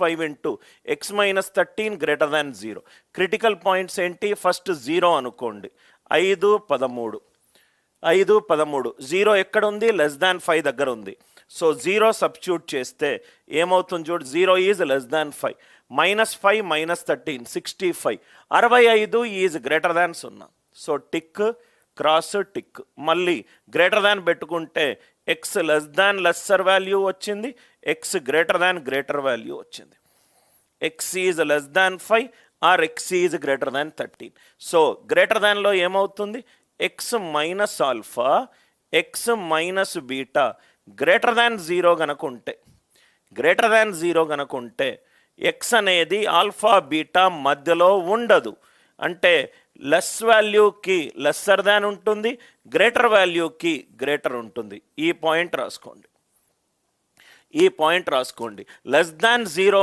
5 into X minus 13 greater than 0. Critical points ఏంటి? First 0 అనుకోండి. 5, 13. 5, 13. 0 ఎక్కడ ఉంది? లెస్ దాన్ 5 దగ్గర ఉంది. సో 0 సబ్స్టిట్యూట్ చేస్తే ఏమవుతుంది చూడు, 0 is less than 5. -5 -13 65. 65 is greater than 0. So tick cross tick. మళ్ళీ గ్రేటర్ దాన్ పెట్టుకుంటే x less than lesser value వచ్చింది, x greater than greater value వచ్చింది. X is less than 5 or x is greater than 13. So greater దాన్లో ఏమవుతుంది? X minus alpha, x minus beta greater than 0 కనుకుంటే, greater than 0 కనుకుంటే x అనేది alpha beta మధ్యలో ఉండదు. అంటే లెస్ వాల్యూకి లెస్సర్ దాన్ ఉంటుంది, గ్రేటర్ వాల్యూకి గ్రేటర్ ఉంటుంది. ఈ పాయింట్ రాసుకోండి, ఈ పాయింట్ రాసుకోండి. Less than 0